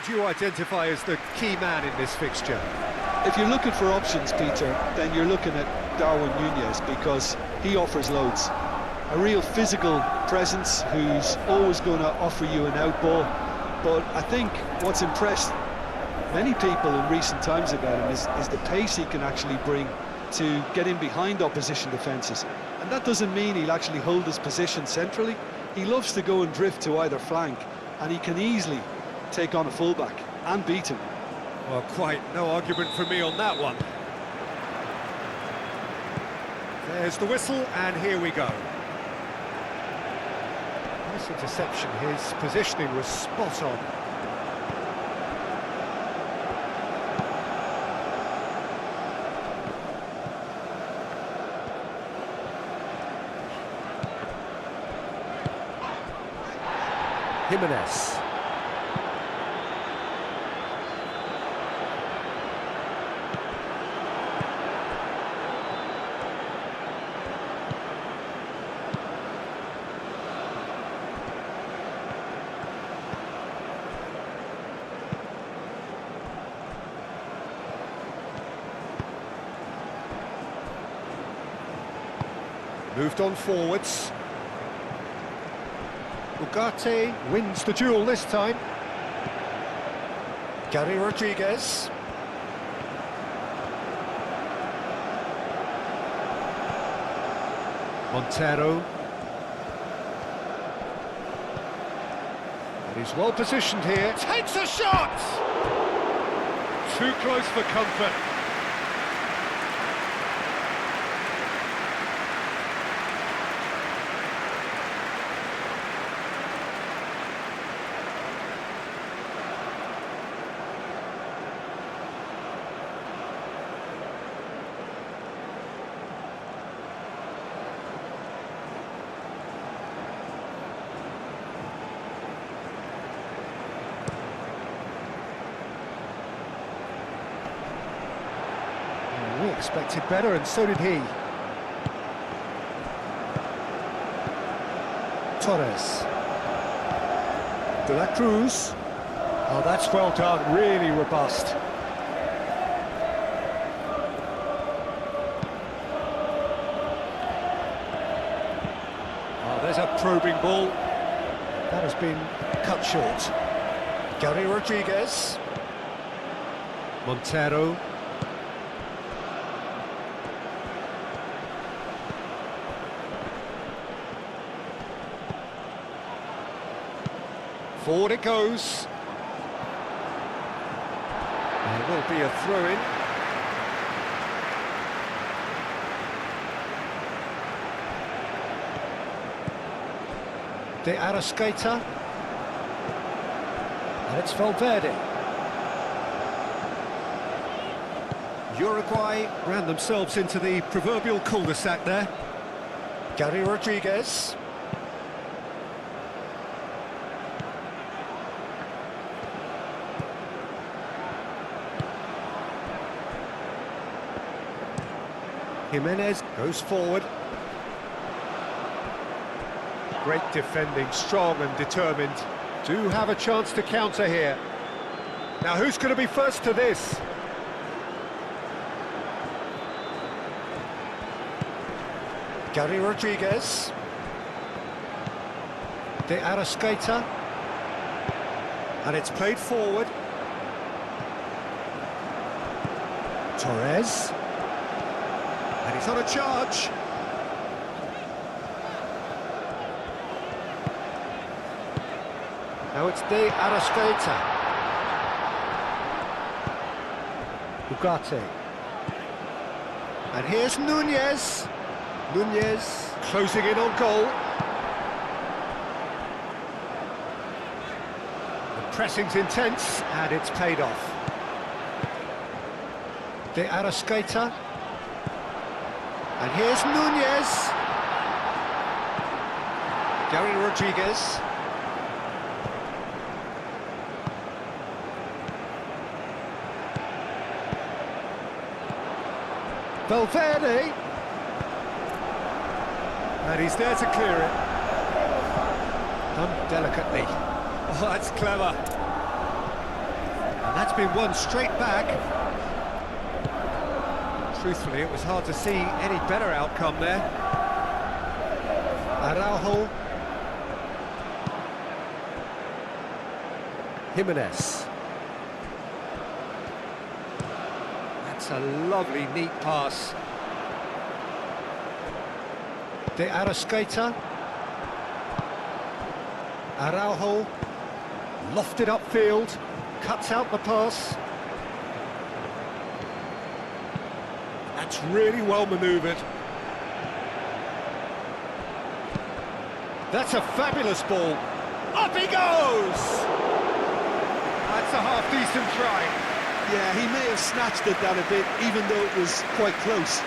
would you identify as the key man in this fixture? If you're looking for options, Peter, then you're looking at Darwin Núñez because he offers loads. A real physical presence who's always going to offer you an outball. But I think what's impressed many people in recent times about him is the pace he can actually bring to get in behind opposition defences. And that doesn't mean he'll actually hold his position centrally. He loves to go and drift to either flank, and he can easily take on a fullback and beat him. Well, quite no argument from me on that one. There's the whistle, and here we go. Nice interception, his positioning was spot on. Jimenez. Moved on forwards. Ugarte wins the duel this time. Gary Rodriguez. Montero. And he's well positioned here. Takes a shot! Too close for comfort. We expected better, and so did he. Torres. De la Cruz. Oh, that's well done, really robust. Oh, there's a probing ball. That has been cut short. Gary Rodriguez. Montero. Forward it goes. There will be a throw-in. De Arrascaeta. And it's Valverde. Uruguay ran themselves into the proverbial cul-de-sac there. Gary Rodriguez. Jimenez goes forward. Great defending, strong and determined. Do have a chance to counter here. Now who's going to be first to this? Gary Rodriguez. De Arrascaeta. And it's played forward. Torres. And he's on a charge. Now it's De Arrascaeta. Ugarte. And here's Núñez. Núñez closing in on goal. The pressing's intense and it's paid off. De Arrascaeta. And here's Núñez. Gary Rodriguez. Valverde. And he's there to clear it. Done delicately. Oh, that's clever. been won straight back. Truthfully, it was hard to see any better outcome there. Araujo. Jimenez. That's a lovely, neat pass. De Arrascaeta. Araujo. Lofted upfield. Cuts out the pass. That's really well manoeuvred. That's a fabulous ball. Up he goes! That's a half-decent try. Yeah, he may have snatched at that a bit, even though it was quite close.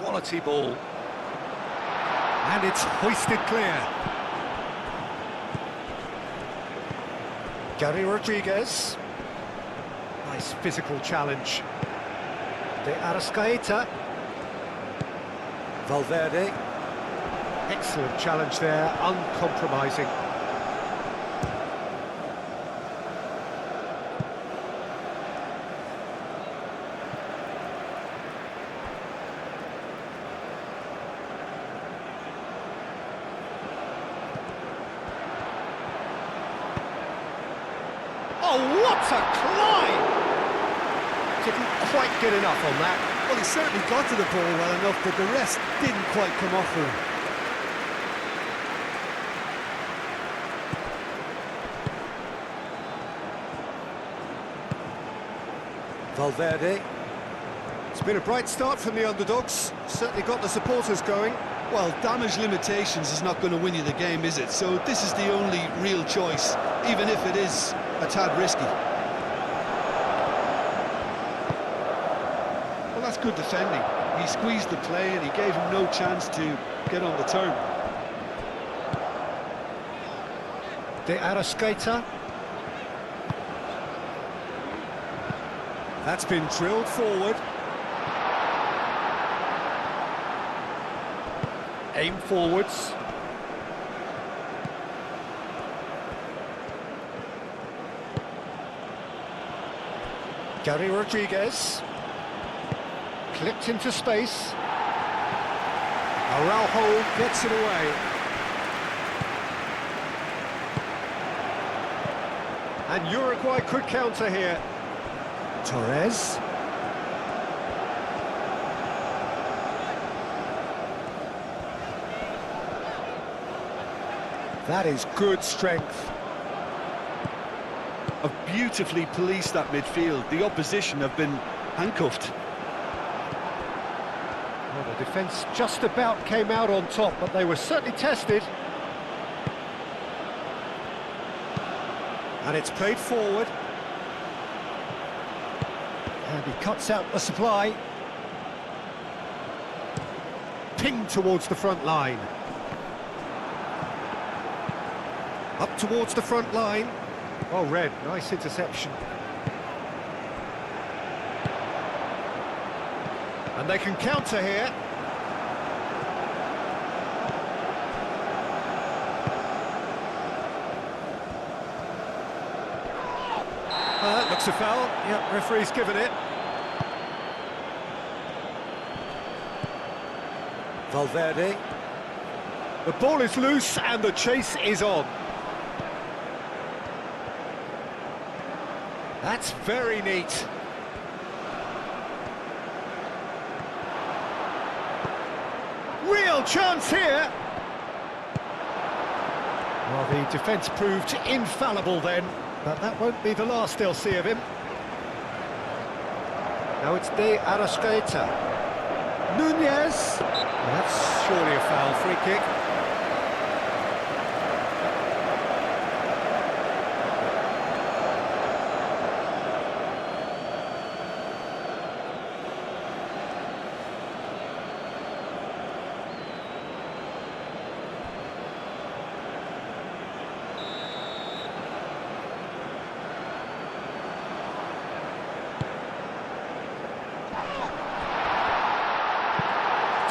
Quality ball. And it's hoisted clear. Gary Rodriguez. Nice physical challenge. De Arrascaeta. Valverde. Excellent challenge there, uncompromising. Oh, what a climb! Didn't quite get enough on that. Well, he certainly got to the ball well enough, but the rest didn't quite come off for him. Valverde. It's been a bright start from the underdogs. Certainly got the supporters going. Well, damage limitations is not going to win you the game, is it? So this is the only real choice, even if it is a tad risky. Well, that's good defending. He squeezed the play and he gave him no chance to get on the turn. De Arrascaeta. That's been drilled forward. Aim forwards. Gary Rodriguez. Clipped into space. Araujo gets it away. And Uruguay could counter here. Torres. That is good strength. Have beautifully policed that midfield. The opposition have been handcuffed. Well, the defence just about came out on top, but they were certainly tested. And it's played forward. And he cuts out the supply. Pinged towards the front line. Up towards the front line. Oh, Red, nice interception. And they can counter here. That looks a foul. Yep, referee's given it. Valverde. The ball is loose and the chase is on. That's very neat. Real chance here. Well, the defence proved infallible then, but that won't be the last they'll see of him. Now it's De Arrascaeta. Nunez. Well, that's surely a foul, free kick.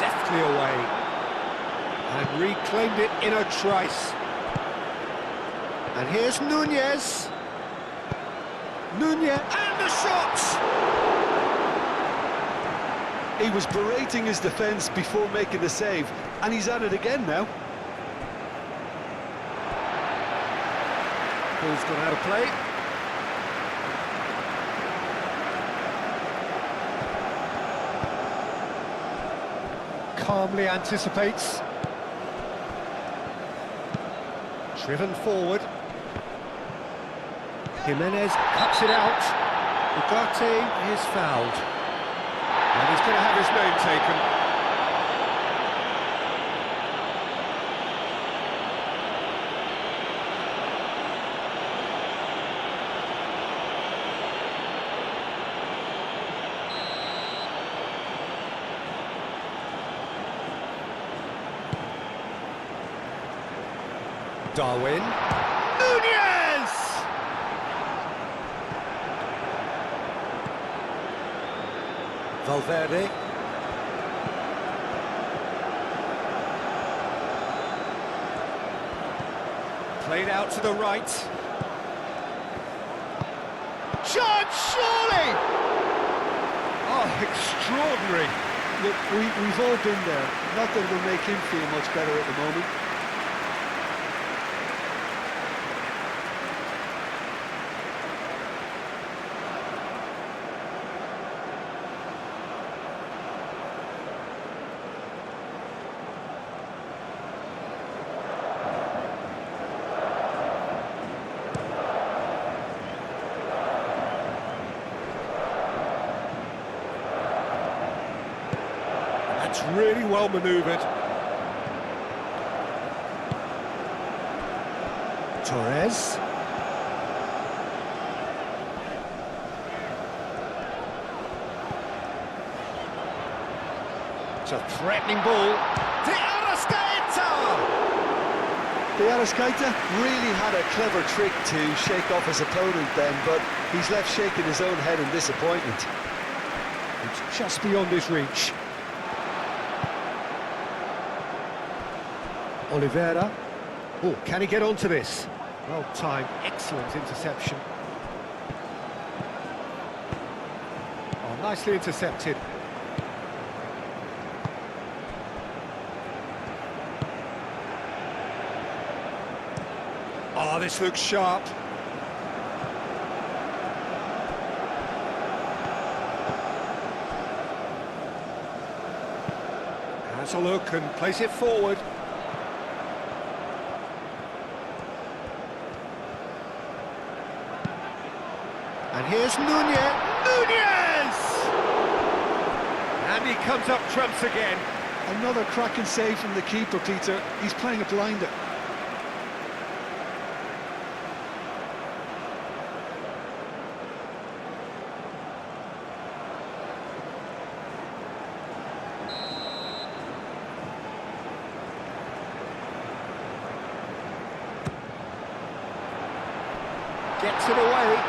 deftly away. And reclaimed it in a trice. And here's Nunez. Nunez, and the shot! He was berating his defence before making the save, and he's at it again now. Ball's gone out of play. Calmly anticipates. Driven forward. Jimenez cuts it out. Ugarte is fouled. And he's going to have his name taken. Darwin. Nunez! Valverde. Played out to the right. Chance, surely! Oh, extraordinary. Look, we've all been there. Not that it'll make him feel much better at the moment. That's really well manoeuvred. Torres. It's a threatening ball. De Arrascaeta really had a clever trick to shake off his opponent then, but he's left shaking his own head in disappointment. It's just beyond his reach. Oliveira. Oh, can he get onto this? Well timed, excellent interception. Oh, nicely intercepted. Oh, this looks sharp. Has a look and plays it forward. And here's Nunez. Nunez! And he comes up trumps again. Another cracking save from the keeper, Peter. He's playing a blinder. Gets it away.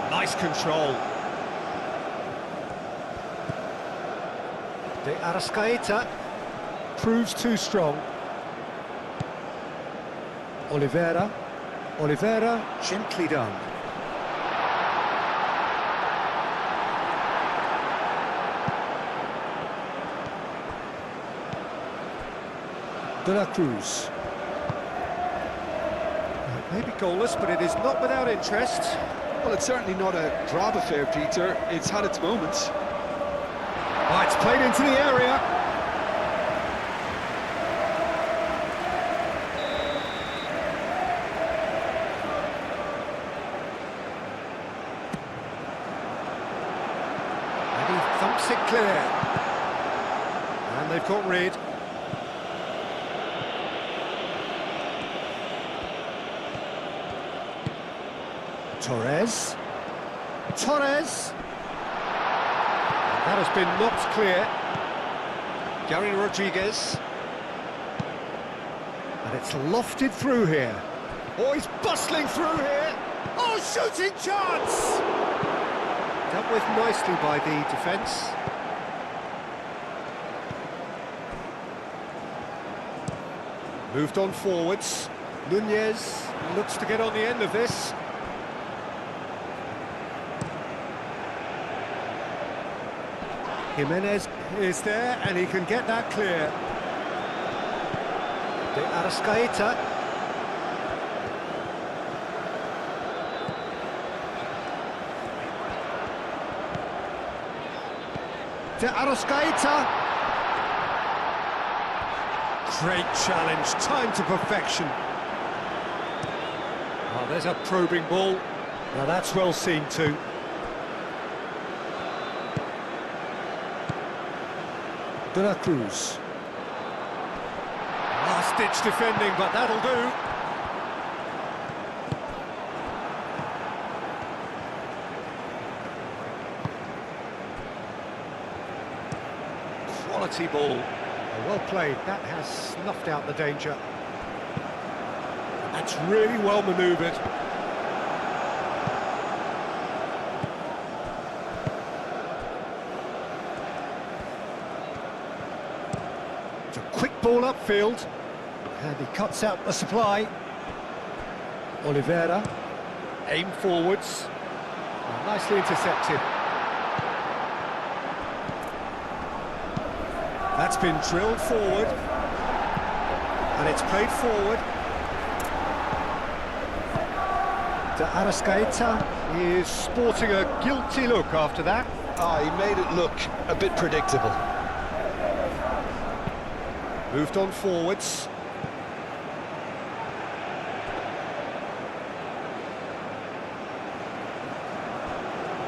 Nice control. De Arrascaeta proves too strong. Oliveira. Oliveira, gently done. De la Cruz. Maybe goalless, but it is not without interest. Well, it's certainly not a drab affair, Peter. It's had its moments. Oh, it's played into the area. And he thumps it clear. And they've got rid. Torres. Torres. That has been knocked clear. Gary Rodriguez. And it's lofted through here. Oh, he's bustling through here. Oh, Oh, shooting chance! Dealt with nicely by the defence. Moved on forwards. Nunez looks to get on the end of this. Jimenez is there and he can get that clear. De Arrascaeta. De Arrascaeta. Great challenge, time to perfection. Oh, there's a probing ball. Now that's well seen too. De la Cruz. Last-ditch defending, but that'll do. Quality ball. Well played, that has snuffed out the danger. That's really well manoeuvred. It's a quick ball upfield, and he cuts out the supply. Oliveira, aim forwards, nicely intercepted. That's been drilled forward, and it's played forward. De Arrascaeta is sporting a guilty look after that. He made it look a bit predictable. Moved on forwards.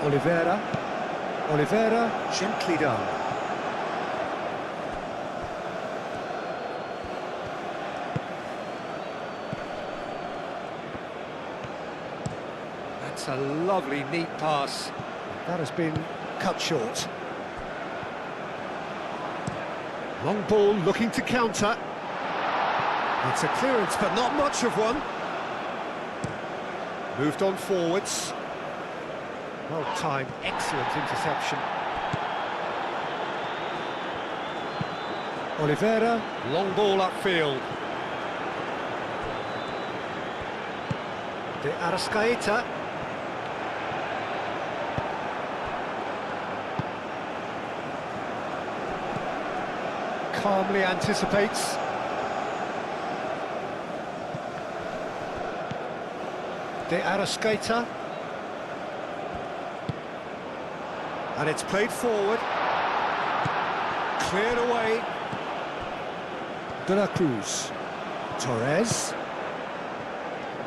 Oliveira, gently done. That's a lovely, neat pass. That has been cut short. Long ball looking to counter. It's a clearance, but not much of one. Moved on forwards. Well timed, excellent interception. Oliveira, long ball upfield. De Arrascaeta. Calmly anticipates. De Arrascaeta. And it's played forward. Cleared away. De la Cruz. Torres.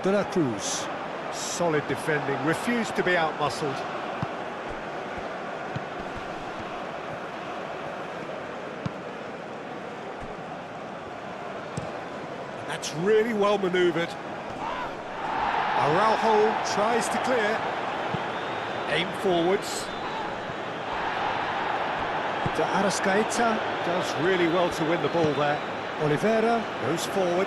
De la Cruz. Solid defending, refused to be outmuscled. That's really well manoeuvred. Araujo tries to clear. Aim forwards. De Arrascaeta does really well to win the ball there. Oliveira goes forward.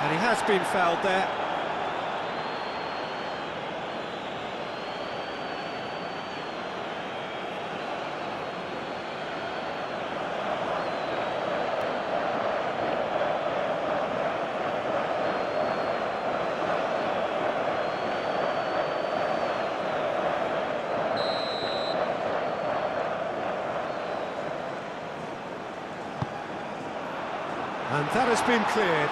And he has been fouled there. And that has been cleared.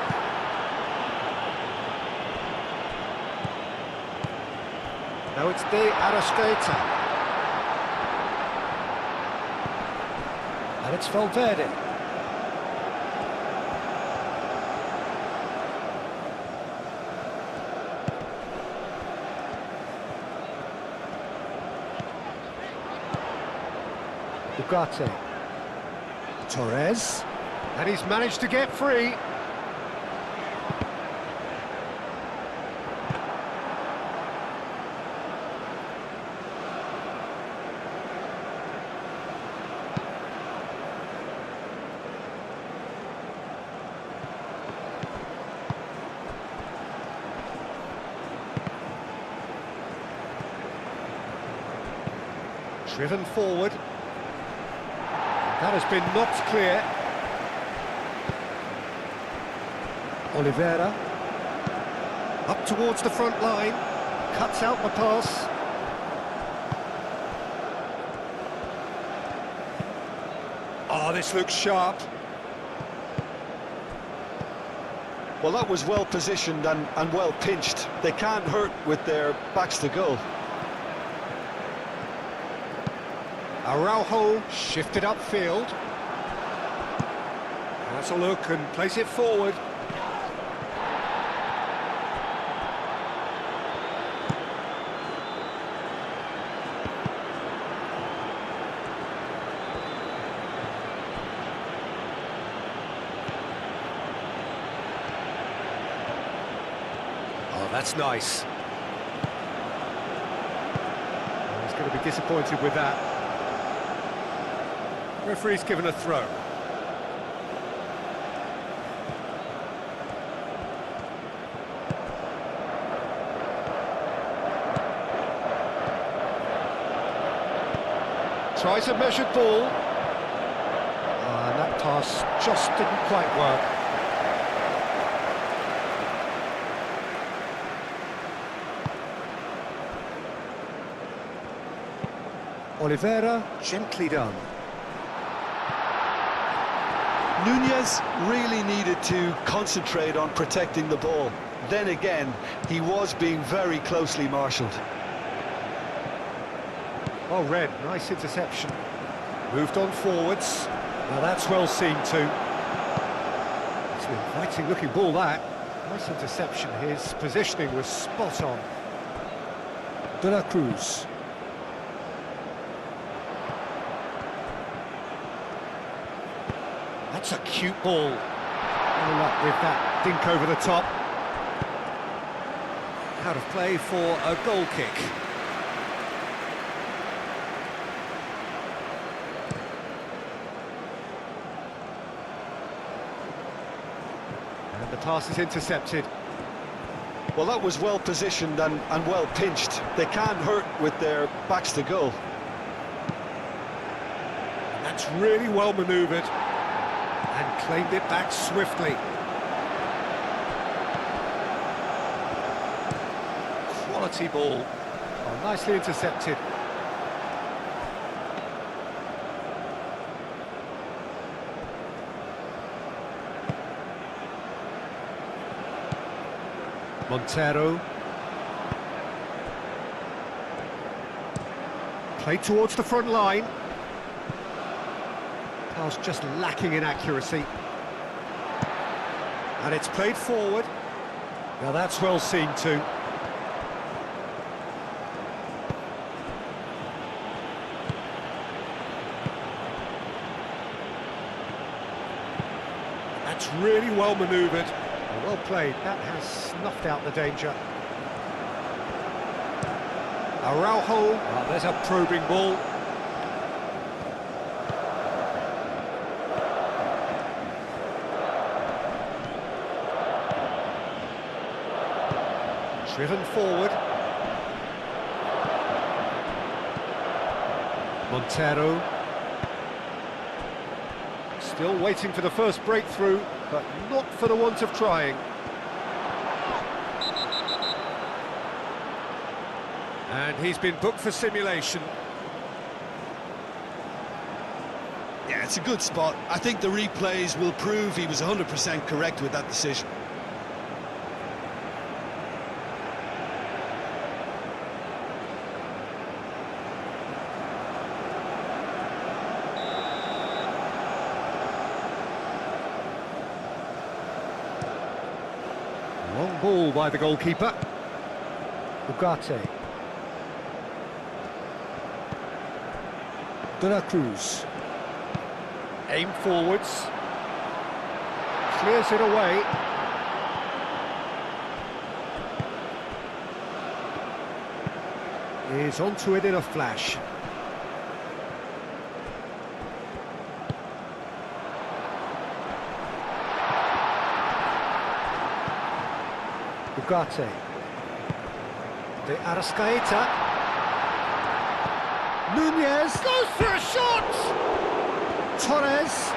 Now it's De Arrascaeta. And it's VERDE. URUGUAY. Torres. And he's managed to get free. Driven forward. That has been knocked clear. Oliveira. Up towards the front line. Cuts out the pass. Oh, this looks sharp. Well, that was well positioned and well pinched. They can't hurt with their backs to goal. Araujo shifted upfield. Has a look and plays it forward. Oh, that's nice. He's going to be disappointed with that. Referee's given a throw. Tries a measured ball. And that pass just didn't quite work. Oliveira, gently done. Nunez really needed to concentrate on protecting the ball. Then again, he was being very closely marshalled. Oh, Red, nice interception. Moved on forwards. Now that's well seen too. It's an inviting looking ball, that. Nice interception. His positioning was spot on. De la Cruz. That's a cute ball. No luck with that dink over the top. Out of play for a goal kick. And the pass is intercepted. Well, that was well positioned and well pinched. They can't hurt with their backs to goal. That's really well manoeuvred. And claimed it back swiftly. Quality ball. Oh, nicely intercepted. Montero. Played towards the front line. Pass just lacking in accuracy. And it's played forward. Now that's well seen too. That's really well manoeuvred. Well played. That has snuffed out the danger. Araujo. Oh, there's a probing ball. Driven forward. Montero. Still waiting for the first breakthrough, but not for the want of trying. And he's been booked for simulation. Yeah, it's a good spot. I think the replays will prove he was 100% correct with that decision. Long ball by the goalkeeper. Ugarte. De la Cruz. Aim forwards. Clears it away. Is onto it in a flash. Ugarte. De Arrascaeta. Nunez goes for a shot! Torres.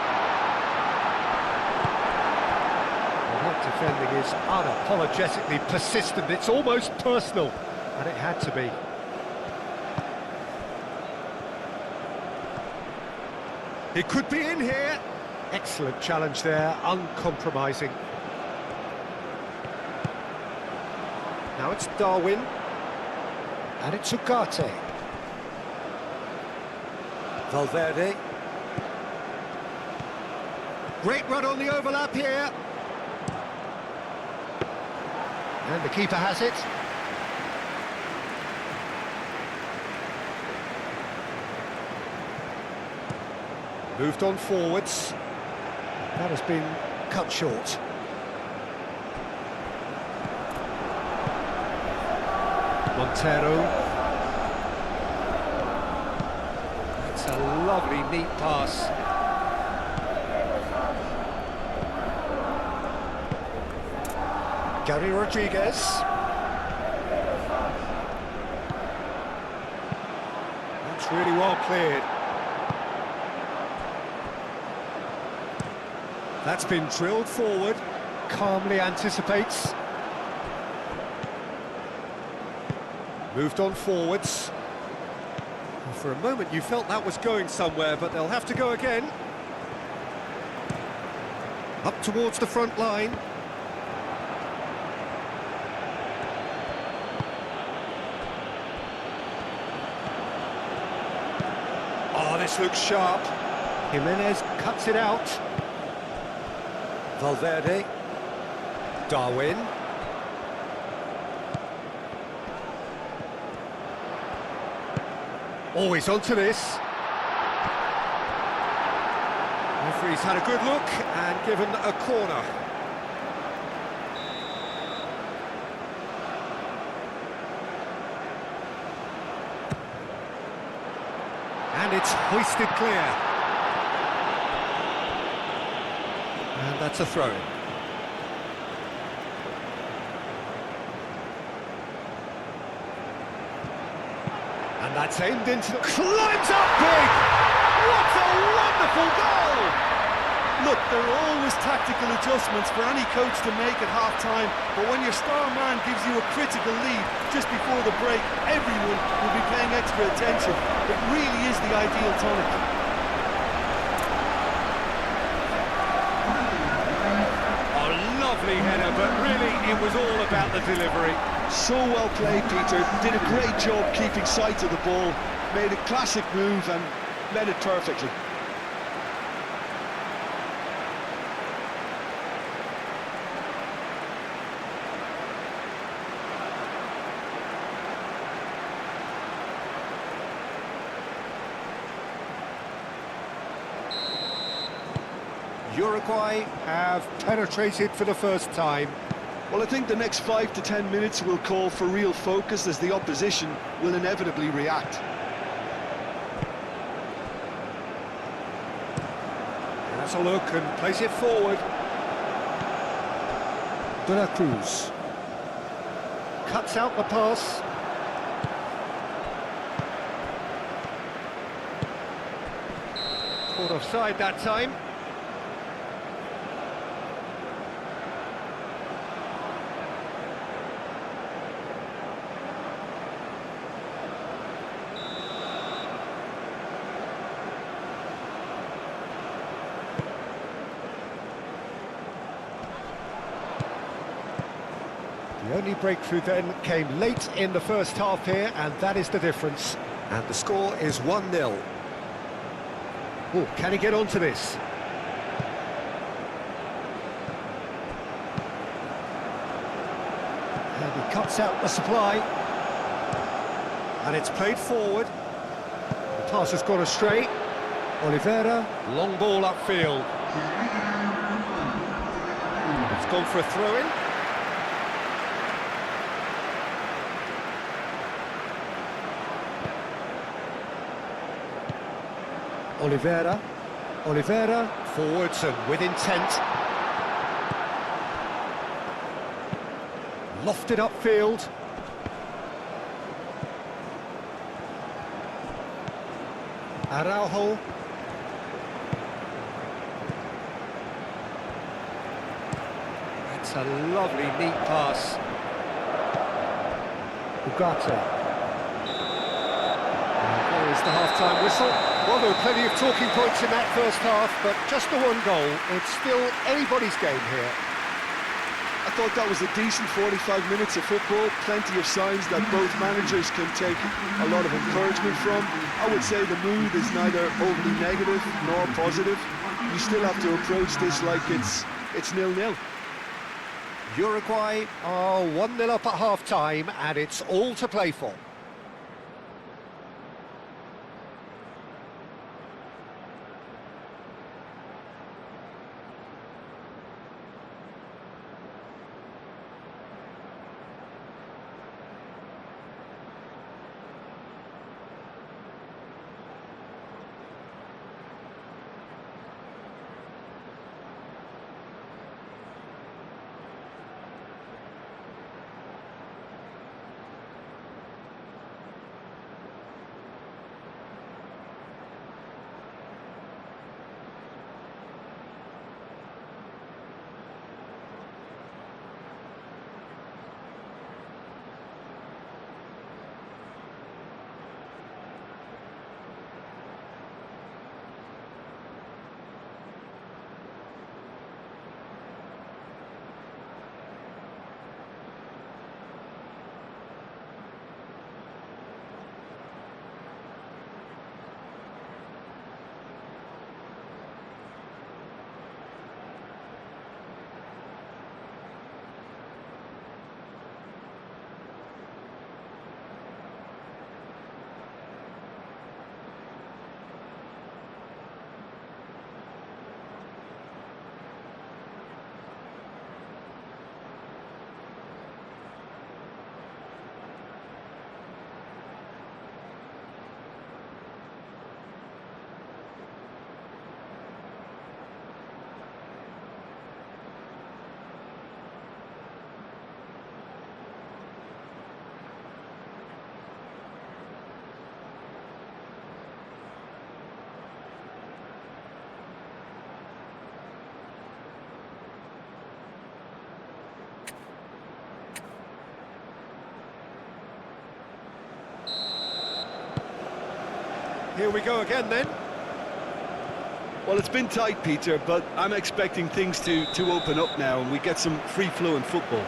Well, that defending is unapologetically persistent. It's almost personal, and it had to be. He could be in here. Excellent challenge there, uncompromising. Now it's Darwin. And it's Ugarte. Valverde. Great run on the overlap here. And the keeper has it. Moved on forwards. That has been cut short. Montero. It's a lovely, neat pass. Gary Rodriguez. That's really well cleared. That's been drilled forward. Calmly anticipates. Moved on forwards. Well, for a moment you felt that was going somewhere, but they'll have to go again. Up towards the front line. Oh, this looks sharp. Jimenez cuts it out. Valverde. Darwin. Always onto this. Referee's had a good look and given a corner. And it's hoisted clear. And that's a throw-in. And that's aimed into the... Climbs up big! What a wonderful goal! Look, there are always tactical adjustments for any coach to make at half-time, but when your star man gives you a critical lead just before the break, everyone will be paying extra attention. It really is the ideal tonic. A lovely header, but really it was all about the delivery. So well played, Peter. Did a great job keeping sight of the ball, made a classic move and led it perfectly. Uruguay have penetrated for the first time. Well, I think the next 5 to 10 minutes will call for real focus as the opposition will inevitably react. That's a look and place it forward. De La Cruz. Cuts out the pass. Caught offside that time. The only breakthrough then came late in the first half here, and that is the difference. And the score is 1-0. Oh, can he get onto this? And he cuts out the supply. And it's played forward. The pass has gone astray. Oliveira, long ball upfield. It's gone for a throw-in. Oliveira, forwards and with intent. Lofted upfield. Araujo. That's a lovely, neat pass. Ugarte. There is the half-time whistle. Well, there were plenty of talking points in that first half, but just the one goal. It's still anybody's game here. I thought that was a decent 45 minutes of football, plenty of signs that both managers can take a lot of encouragement from. I would say the mood is neither overly negative nor positive. You still have to approach this like it's 0-0. Uruguay are 1-0 up at half-time, and it's all to play for. Here we go again then. Well, it's been tight, Peter, but I'm expecting things to open up now and we get some free-flowing football.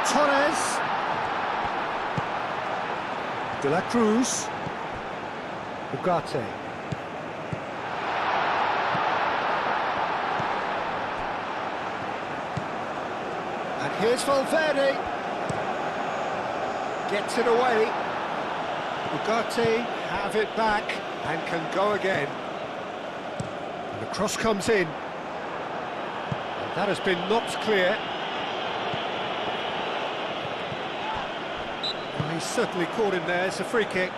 Torres. De la Cruz. Ugarte. And here's Valverde. Gets it away. Ugarte have it back and can go again. And the cross comes in. And that has been knocked clear. Well, he's certainly caught him there. It's a free kick.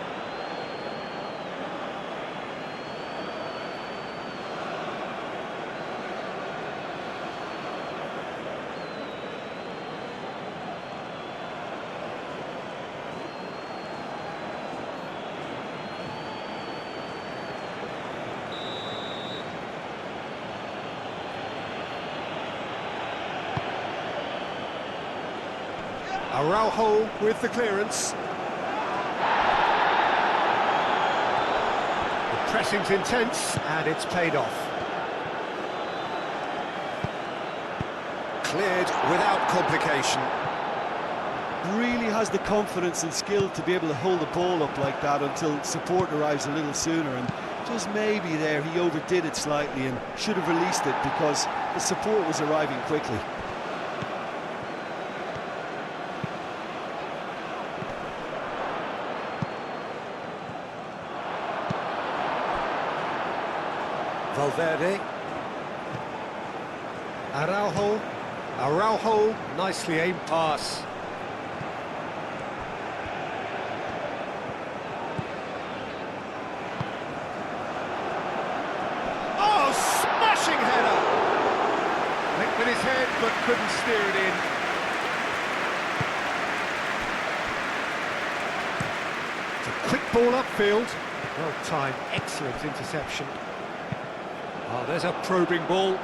Araujo with the clearance. The pressing's intense and it's paid off. Cleared without complication. Really has the confidence and skill to be able to hold the ball up like that until support arrives a little sooner, and just maybe there he overdid it slightly and should have released it because the support was arriving quickly. Valverde. Araujo, nicely aimed pass. but couldn't steer it in. It's a quick ball upfield. Well timed, excellent interception. Oh, there's a probing ball.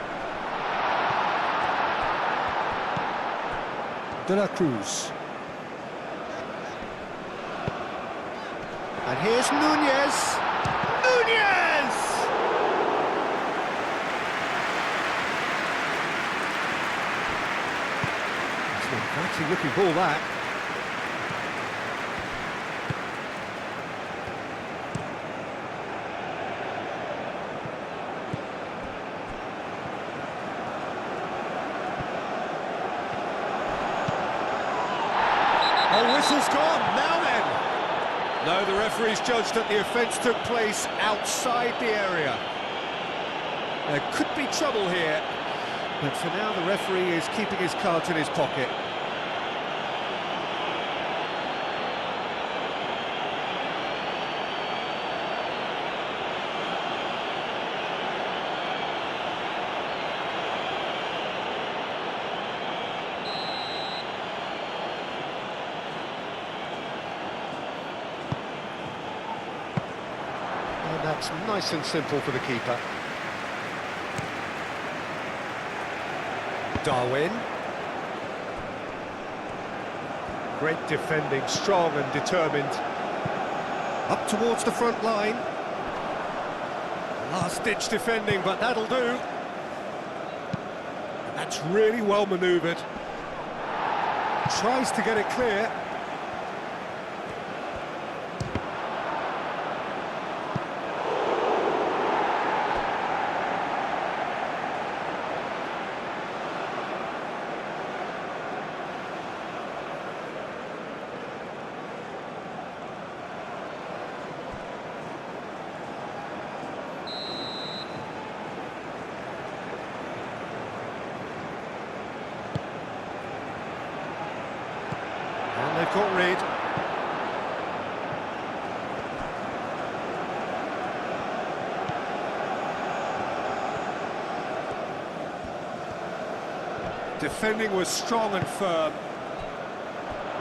De la Cruz. And here's Nunez. Nunez! It's an inviting looking ball, that. Oh, whistle's gone. Now then. No, the referee's judged that the offence took place outside the area. There could be trouble here, but for now the referee is keeping his cards in his pocket. And that's nice and simple for the keeper. Darwin. Great defending, strong and determined. Up towards the front line. Last-ditch defending, but that'll do. That's really well manoeuvred. Tries to get it clear. And they've got Reid. Defending was strong and firm.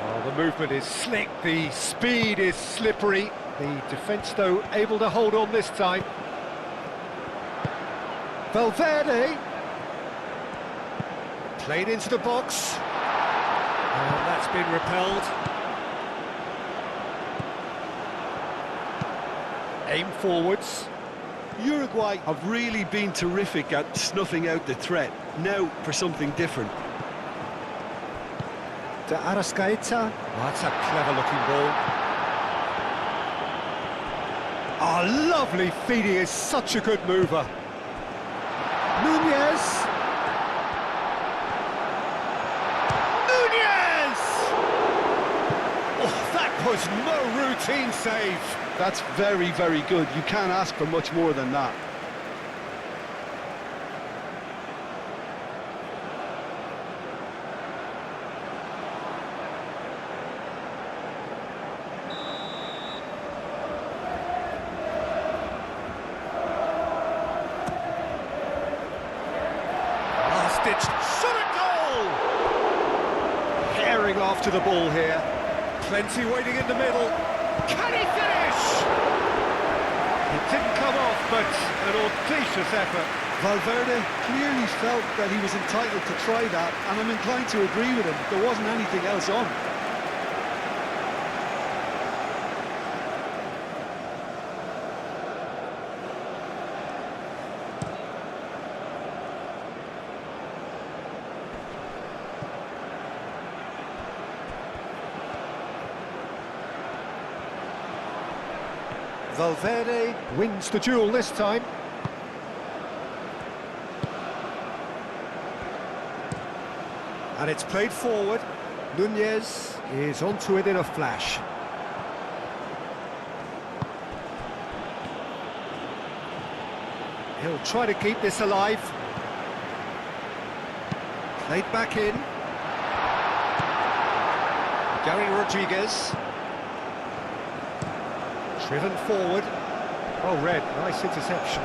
Oh, the movement is slick, the speed is slippery. The defence, though, able to hold on this time. Valverde. Played into the box. And that's been repelled. Aim forwards. Uruguay have really been terrific at snuffing out the threat. Now for something different. De Arrascaeta. Oh, that's a clever-looking ball. Oh, lovely feed. He is such a good mover. Nunez. Was no routine save. That's very, very good. You can't ask for much more than that. Last-ditch shot at goal! Herring after the ball here. Plenty waiting in the middle. Can he finish? It didn't come off, but an audacious effort. Valverde clearly felt that he was entitled to try that, and I'm inclined to agree with him. There wasn't anything else on. Valverde wins the duel this time. And it's played forward. Nunez is onto it in a flash. He'll try to keep this alive. Played back in. Gary Rodriguez. Driven forward. Oh, Red, nice interception.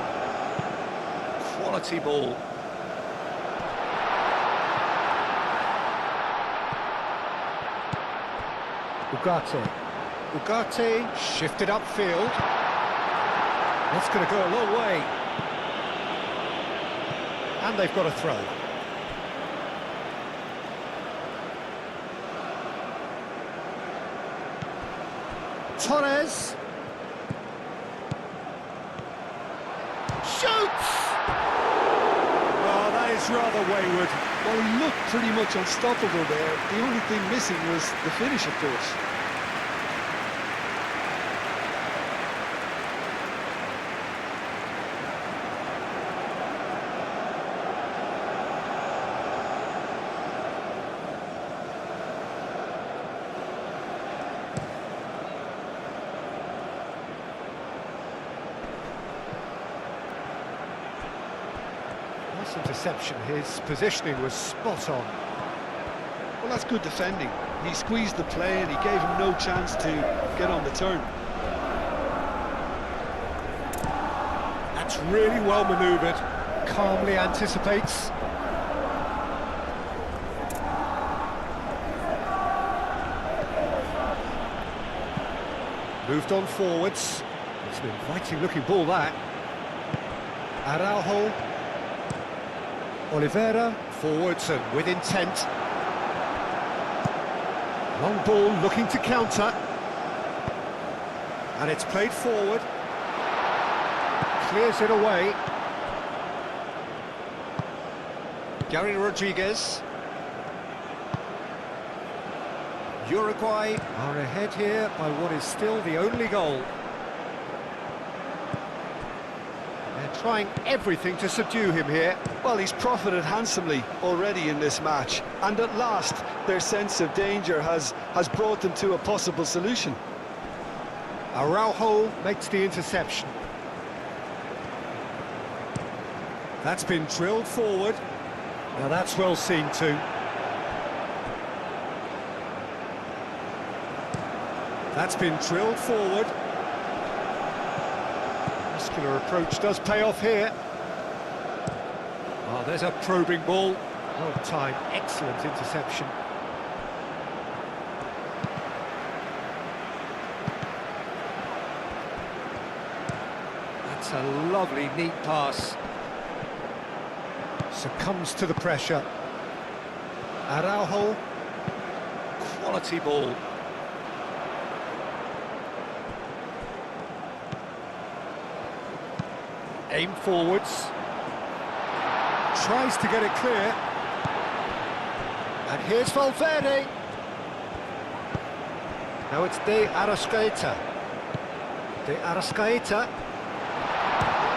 Quality ball. Ugarte. Ugarte shifted upfield. That's going to go a long way. And they've got a throw. Torres. Shoots! Oh, that is rather wayward. Well, he looked pretty much unstoppable there. The only thing missing was the finish, of course. Nice interception. His positioning was spot on. Well, that's good defending. He squeezed the play and he gave him no chance to get on the turn. That's really well manoeuvred. Calmly anticipates. Moved on forwards. It's an inviting looking ball, that. Araujo. Oliveira, forwards and with intent. Long ball looking to counter. And it's played forward. Clears it away. Gary Rodriguez. Uruguay are ahead here by what is still the only goal. They're trying everything to subdue him here. Well, he's profited handsomely already in this match, and at last their sense of danger has brought them to a possible solution. Araujo makes the interception. That's been drilled forward. Now that's well seen too. That's been drilled forward. Muscular approach does pay off here. Oh, there's a probing ball. Well timed, excellent interception. That's a lovely, neat pass. Succumbs to the pressure. Araujo. Quality ball. Aim forwards. Tries to get it clear. And here's Valverde. Now it's De Arrascaeta. De Arrascaeta.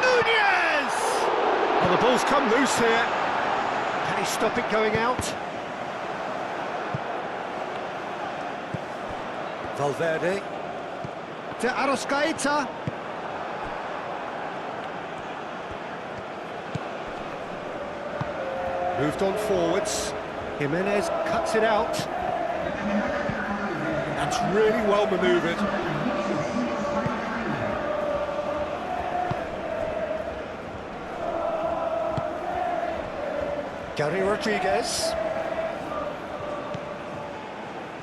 Nunez! Oh, the ball's come loose here. Can he stop it going out? Valverde. De Arrascaeta. Moved on forwards. Jimenez cuts it out. That's really well manoeuvred. Gary Rodriguez.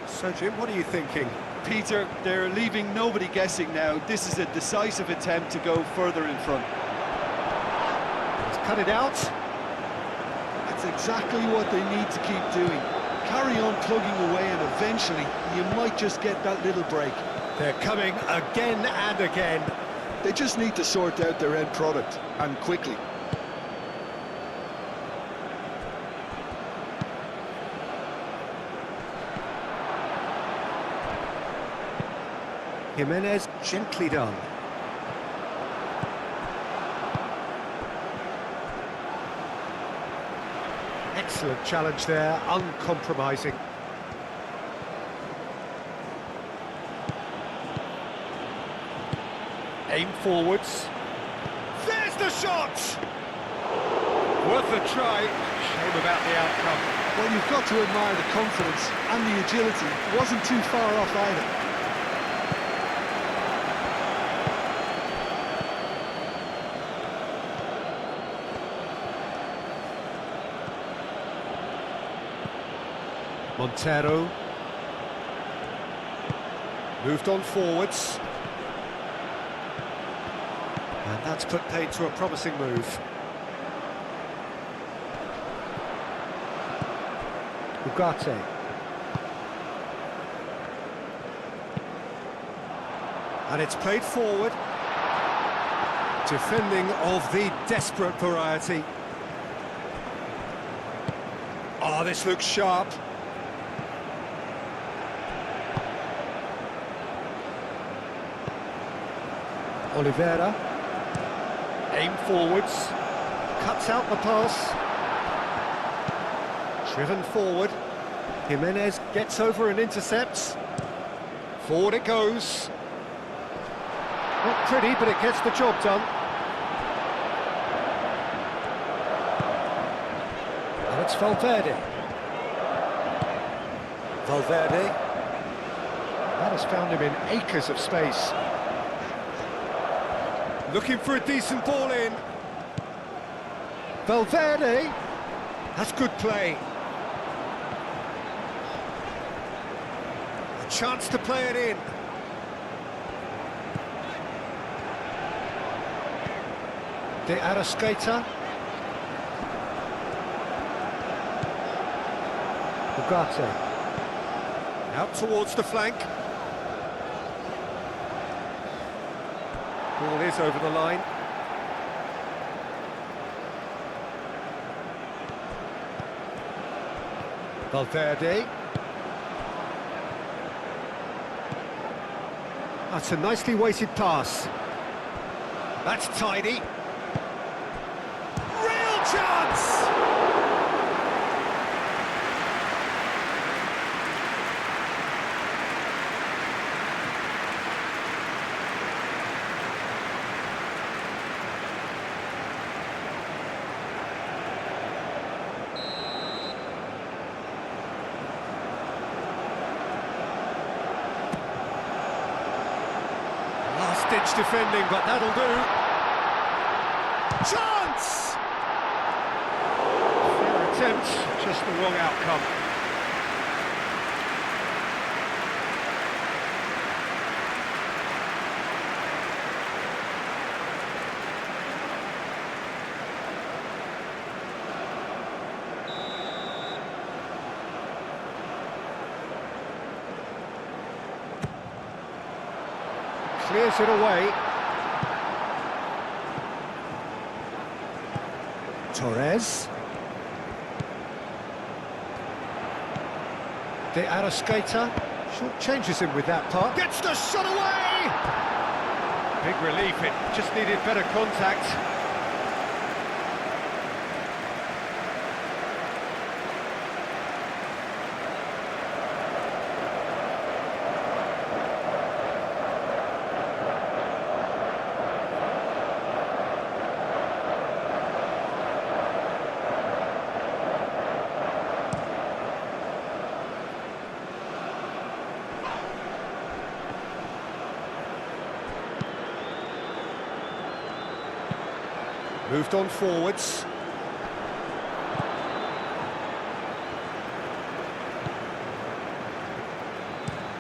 So, Jim, what are you thinking? Peter, they're leaving nobody guessing now. This is a decisive attempt to go further in front. He's cut it out. That's exactly what they need to keep doing. Carry on plugging away and eventually you might just get that little break. They're coming again and again. They just need to sort out their end product, and quickly. Jimenez gently done. Excellent challenge there, uncompromising. Aim forwards. There's the shot! Worth a try. Shame about the outcome. Well, you've got to admire the confidence and the agility. It wasn't too far off either. Montero. Moved on forwards. And that's put paid to a promising move. Ugarte. And it's played forward. Defending of the desperate variety. Oh, this looks sharp. Oliveira. Aim forwards. Cuts out the pass. Driven forward. Jimenez gets over and intercepts. Forward it goes. Not pretty, but it gets the job done. And it's Valverde. Valverde. That has found him in acres of space. Looking for a decent ball in. Valverde. That's good play. A chance to play it in. De Arrascaeta. Ugarte. Out towards the flank. Ball is over the line. Valverde. That's a nicely weighted pass. That's tidy. Real chance! Last-ditch defending, but that'll do. Chance! Fair attempt, just the wrong outcome. Clears it away. Torres. De Arrascaeta short changes him with that part. Gets the shot away! Big relief, it just needed better contact. Moved on forwards.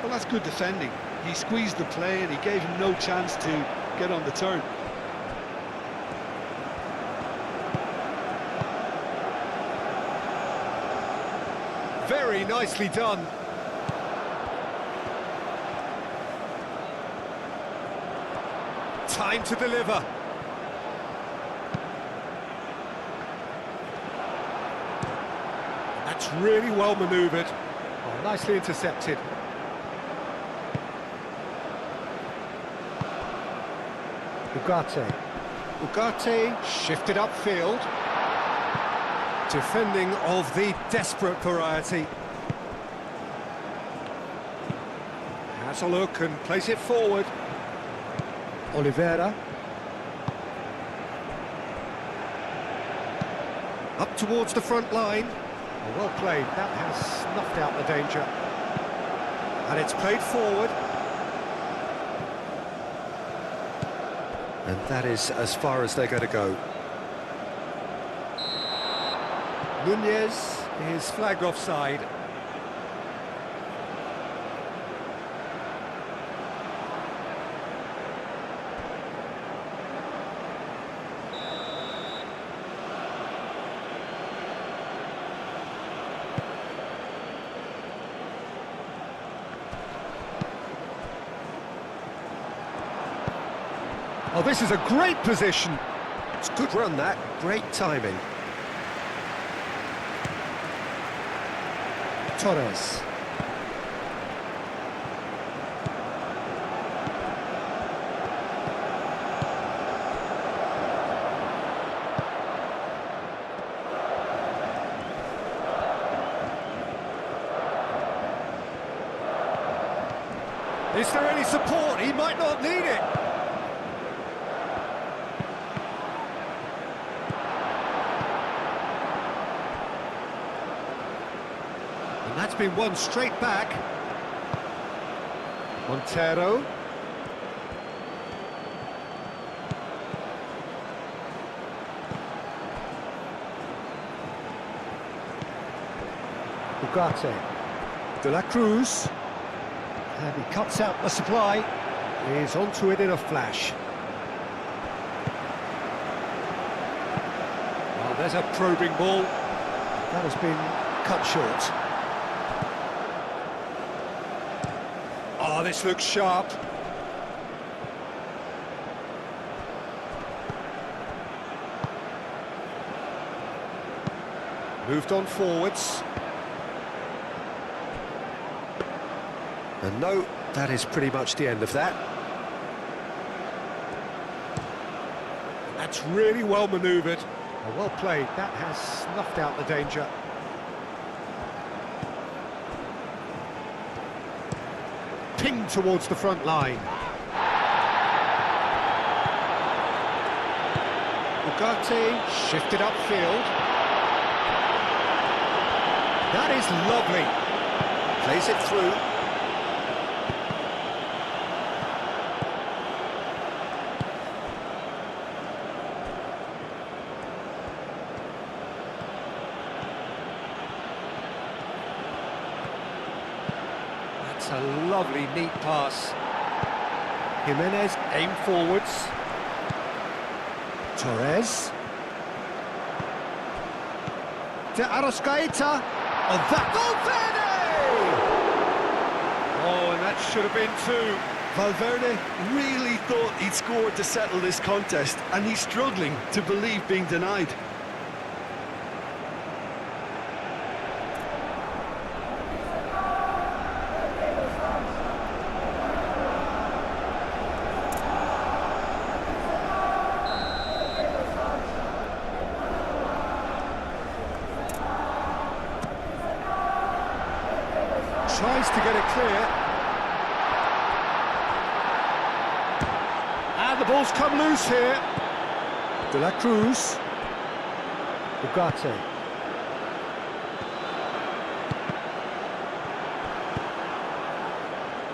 Well, that's good defending. He squeezed the play and he gave him no chance to get on the turn. Very nicely done. Time to deliver. That's really well manoeuvred. Oh, nicely intercepted. Ugarte. Ugarte shifted upfield. Defending of the desperate variety. Has a look and plays it forward. Oliveira. Up towards the front line. Oh, well played, that has snuffed out the danger. And it's played forward. And that is as far as they're going to go. Nunez is flagged offside. Oh, this is a great position. It's a good run, that. Great timing. Torres. Is there any support? He might not need it. And that's been won straight back. Montero. Ugarte. De la Cruz. And he cuts out the supply. He's onto it in a flash. Well, there's a probing ball. That has been cut short. Oh, this looks sharp. Moved on forwards. And no, that is pretty much the end of that. That's really well manoeuvred. Well played. That has snuffed out the danger. Pinged towards the front line. Ugarte shifted upfield. That is lovely. Plays it through. That's a lovely, neat pass. Jimenez aim forwards. Torres. De Arrascaeta. Oh, that... Valverde! Oh, and that should have been two. Valverde really thought he'd scored to settle this contest, and he's struggling to believe being denied. Tries to get it clear. And the ball's come loose here. De la Cruz. Ugarte.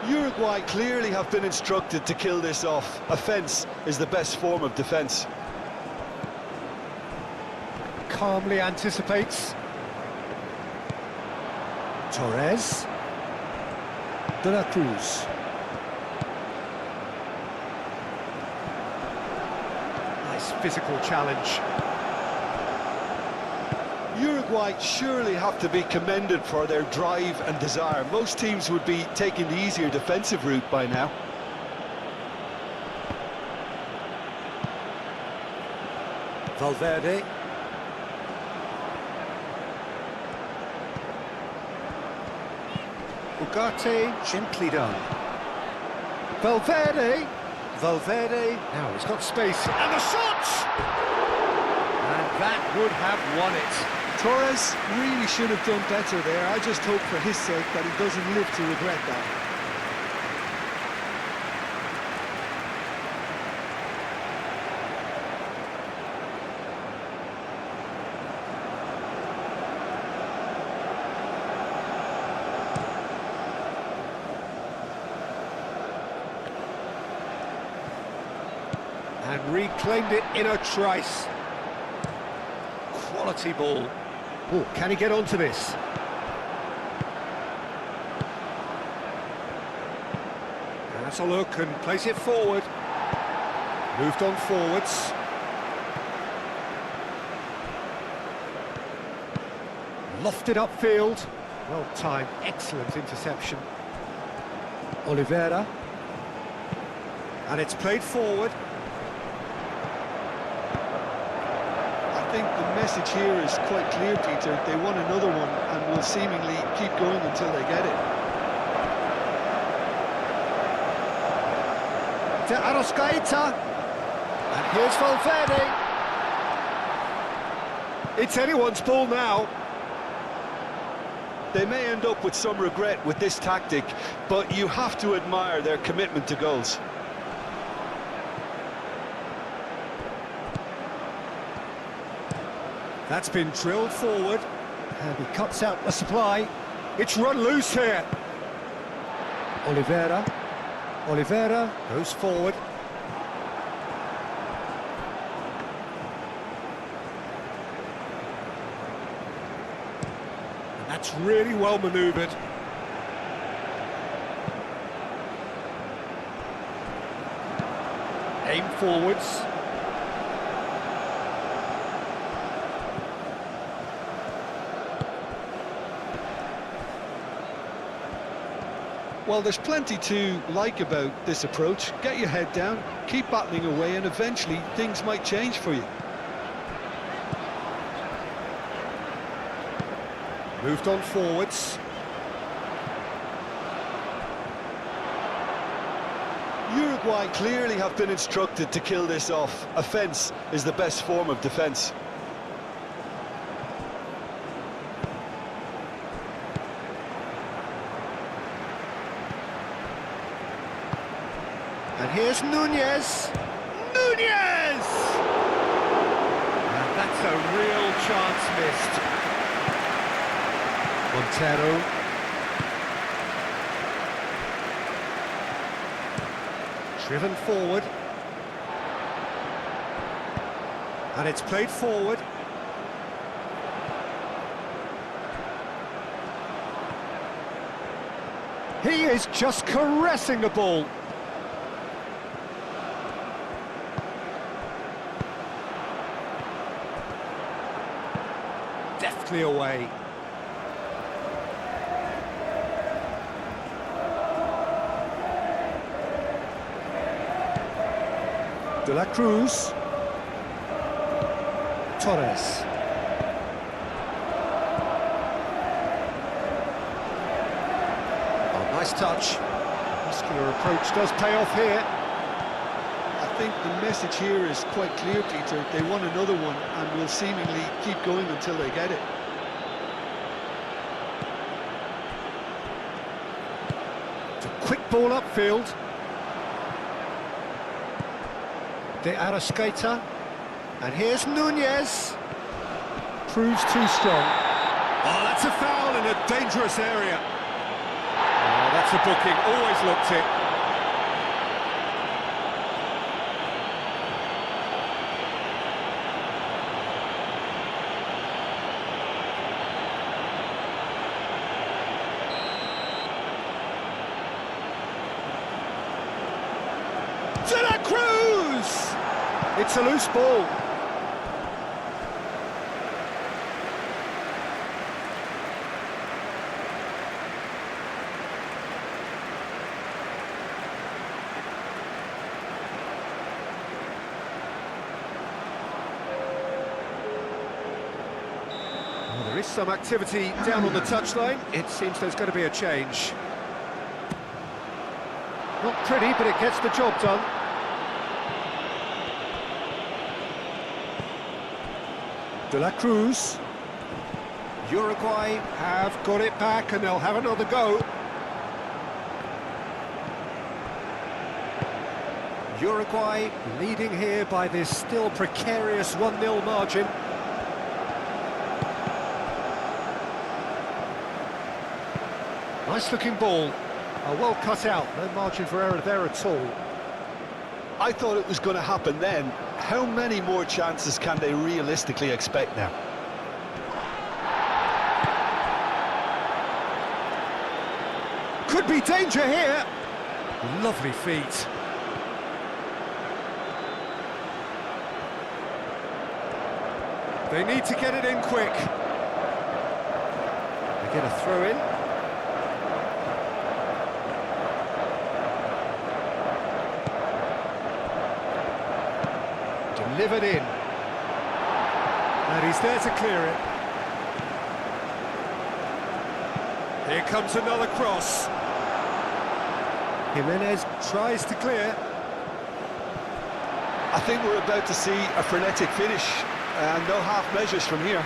Uruguay clearly have been instructed to kill this off. Offence is the best form of defence. Calmly anticipates. Torres. De la Cruz. Nice physical challenge. Uruguay surely have to be commended for their drive and desire. Most teams would be taking the easier defensive route by now. Valverde. Ugarte, gently done. Valverde. Valverde. Now he's got space. And the shot! And that would have won it. Torres really should have done better there. I just hope for his sake that he doesn't live to regret that. And reclaimed it in a trice. Quality ball. Oh, can he get onto this? And that's a look and place it forward. Moved on forwards. Lofted upfield. Well timed, excellent interception. Oliveira. And it's played forward. think the message here is quite clear, Peter. They want another one and will seemingly keep going until they get it. To Arrascaeta. And here's Valverde. It's anyone's ball now. They may end up with some regret with this tactic, but you have to admire their commitment to goals. That's been drilled forward, and he cuts out the supply. It's run loose here. Oliveira goes forward. And that's really well manoeuvred. Aim forwards. Well, there's plenty to like about this approach. Get your head down, keep battling away, and eventually things might change for you. Moved on forwards. Uruguay clearly have been instructed to kill this off. Offence is the best form of defence. And here's Nunez. Nunez! And that's a real chance missed. Montero. Driven forward. And it's played forward. He is just caressing the ball. Deftly away. De la Cruz. Torres. Oh, nice touch. Muscular approach does pay off here. I think the message here is quite clear, Peter. They want another one and will seemingly keep going until they get it. It's a quick ball upfield. De Arrascaeta. And here's Nunez. Proves too strong. Oh, that's a foul in a dangerous area. Oh, that's a booking. Always looked it. De la Cruz! It's a loose ball. Well, there is some activity down on the touchline. It seems there's going to be a change. Not pretty, but it gets the job done. De la Cruz. Uruguay have got it back and they'll have another go. Uruguay leading here by this still precarious 1-0 margin. Nice looking ball. Well cut out, no margin for error there at all. I thought it was going to happen then. How many more chances can they realistically expect now? Could be danger here. Lovely feet. They need to get it in quick. They get a throw in. Delivered in. And he's there to clear it. Here comes another cross. Jimenez tries to clear. I think we're about to see a frenetic finish, and no half measures from here.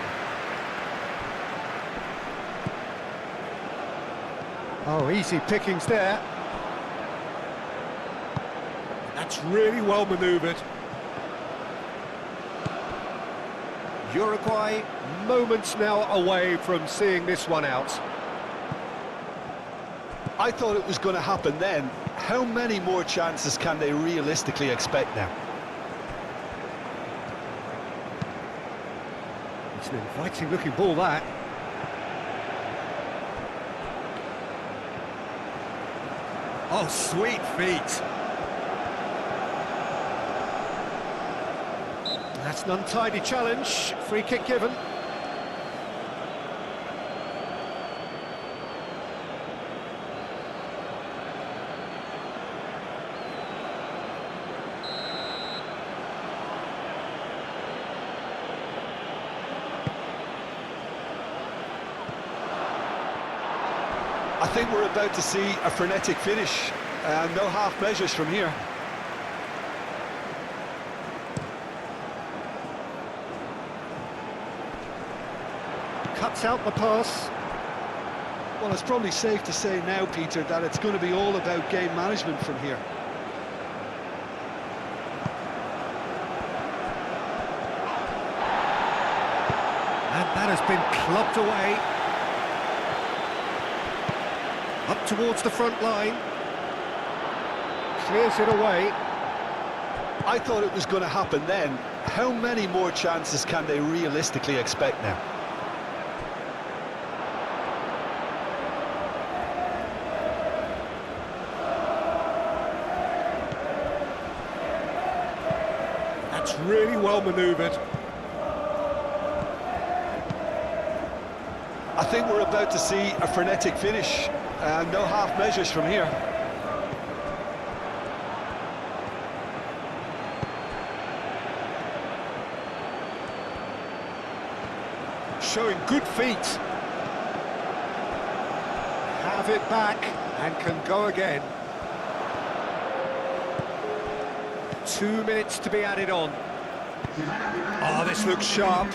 Oh, easy pickings there. That's really well manoeuvred. Uruguay moments now away from seeing this one out. I thought it was going to happen then. How many more chances can they realistically expect now? It's an inviting looking ball, that. Oh, sweet feet. That's an untidy challenge. Free kick given. I think we're about to see a frenetic finish, and no half measures from here. Cuts out the pass. Well, it's probably safe to say now, Peter, that it's going to be all about game management from here. And that has been clubbed away. Up towards the front line. Clears it away. I thought it was going to happen then. How many more chances can they realistically expect now? That's really well manoeuvred. I think we're about to see a frenetic finish, and no half measures from here. Showing good feet. Have it back and can go again. 2 minutes to be added on. Oh, this looks sharp.